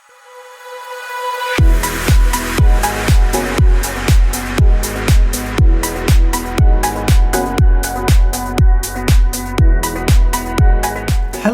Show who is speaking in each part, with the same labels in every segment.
Speaker 1: Hello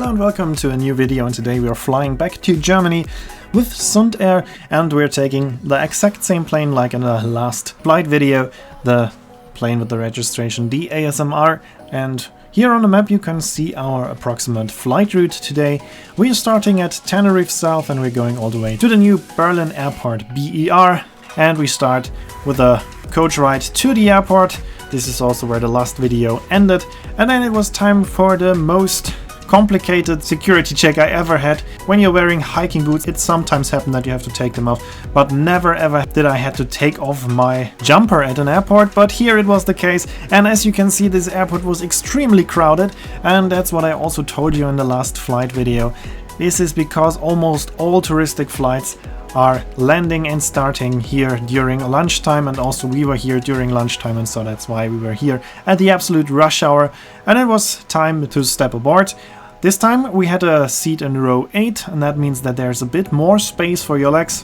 Speaker 1: and welcome to a new video, and today we are flying back to Germany with Sundair, and we're taking the exact same plane like in the last flight video, the plane with the registration DASMR, and here on the map you can see our approximate flight route today. We are starting at Tenerife South and we're going all the way to the new Berlin airport BER, and we start with a coach ride to the airport. This is also where the last video ended, and then it was time for the most complicated security check I ever had. When you're wearing hiking boots, it sometimes happens that you have to take them off, but never ever did I had to take off my jumper at an airport, but here it was the case. And as you can see, this airport was extremely crowded, and that's what I also told you in the last flight video. This is because almost all touristic flights are landing and starting here during lunchtime, and also we were here during lunchtime, and so that's why we were here at the absolute rush hour, and it was time to step aboard. This time we had a seat in row 8, and that means that there's a bit more space for your legs.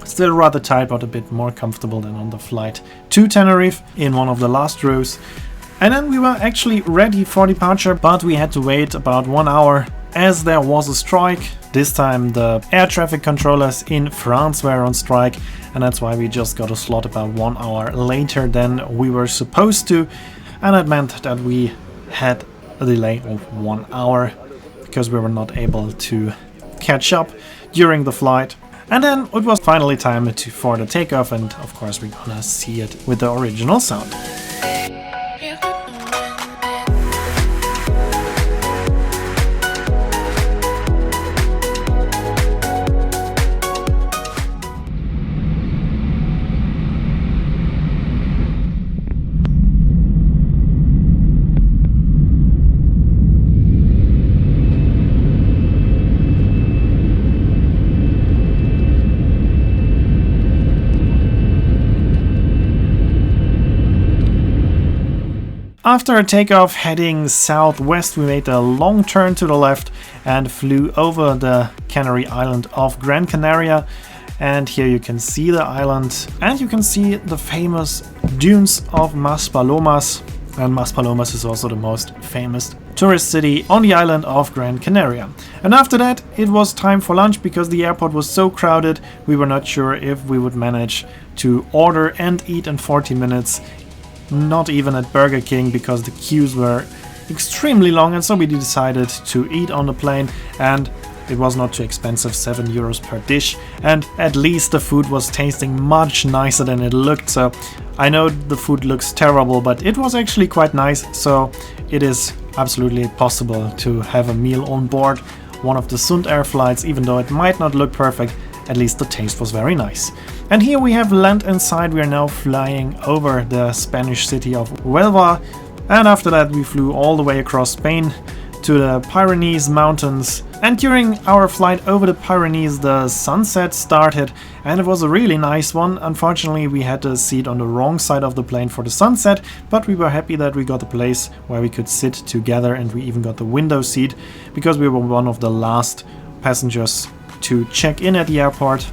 Speaker 1: Still rather tight, but a bit more comfortable than on the flight to Tenerife in one of the last rows. And then we were actually ready for departure, but we had to wait about 1 hour as there was a strike. This time the air traffic controllers in France were on strike, and that's why we just got a slot about 1 hour later than we were supposed to, and that meant that we had a delay of 1 hour because we were not able to catch up during the flight. And then it was finally time for the takeoff, and of course we're gonna see it with the original sound. After a takeoff heading southwest, we made a long turn to the left and flew over the Canary island of Gran Canaria. And here you can see the island, and you can see the famous dunes of Maspalomas. And Maspalomas is also the most famous tourist city on the island of Gran Canaria. And after that it was time for lunch, because the airport was so crowded we were not sure if we would manage to order and eat in 40 minutes. Not even at Burger King, because the queues were extremely long, and so we decided to eat on the plane, and it was not too expensive, €7 per dish, and at least the food was tasting much nicer than it looked. So I know the food looks terrible, but it was actually quite nice, so it is absolutely possible to have a meal on board one of the Sundair flights. Even though it might not look perfect, at least the taste was very nice. And here we have land inside. We are now flying over the Spanish city of Huelva, and after that we flew all the way across Spain to the Pyrenees mountains. And during our flight over the Pyrenees the sunset started, and it was a really nice one. Unfortunately we had a seat on the wrong side of the plane for the sunset, but we were happy that we got a place where we could sit together, and we even got the window seat because we were one of the last passengers to check in at the airport,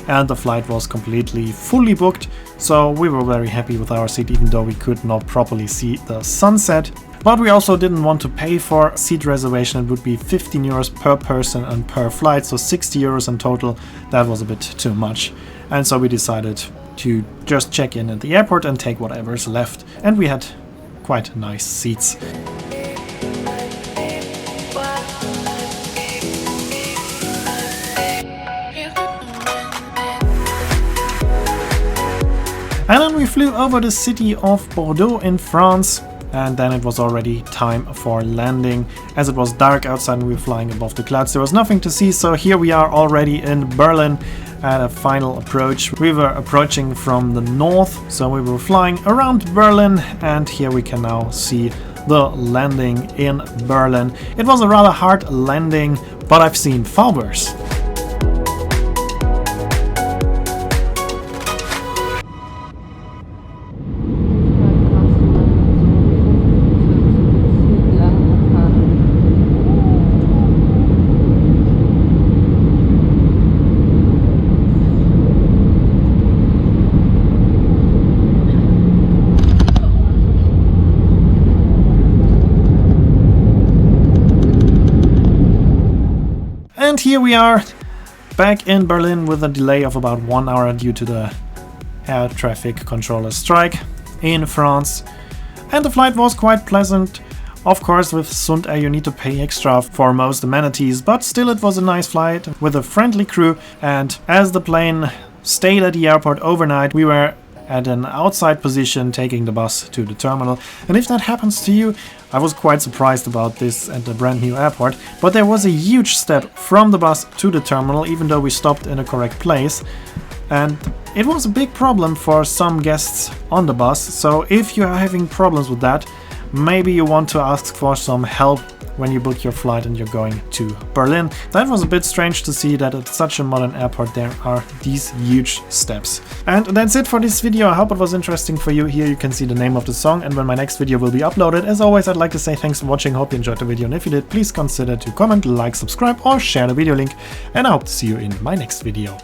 Speaker 1: and the flight was completely fully booked, so we were very happy with our seat, even though we could not properly see the sunset. But we also didn't want to pay for seat reservation. It would be €15 per person and per flight, so €60 in total. That was a bit too much, and so we decided to just check in at the airport and take whatever's left, and we had quite nice seats. And then we flew over the city of Bordeaux in France, and then it was already time for landing. As it was dark outside and we were flying above the clouds, there was nothing to see, so here we are already in Berlin at a final approach. We were approaching from the north, so we were flying around Berlin, and here we can now see the landing in Berlin. It was a rather hard landing, but I've seen far worse. And here we are back in Berlin with a delay of about 1 hour due to the air traffic controller strike in France. And the flight was quite pleasant. Of course, with Sundair you need to pay extra for most amenities, but still it was a nice flight with a friendly crew, and as the plane stayed at the airport overnight, we were at an outside position taking the bus to the terminal. And if that happens to you, I was quite surprised about this at the brand new airport, but there was a huge step from the bus to the terminal, even though we stopped in the correct place. And it was a big problem for some guests on the bus, so if you are having problems with that, maybe you want to ask for some help when you book your flight and you're going to Berlin. That was a bit strange to see that at such a modern airport there are these huge steps. And that's it for this video. I hope it was interesting for you. Here you can see the name of the song and when my next video will be uploaded. As always, I'd like to say thanks for watching. Hope you enjoyed the video, and if you did, please consider to comment, like, subscribe or share the video link. And I hope to see you in my next video.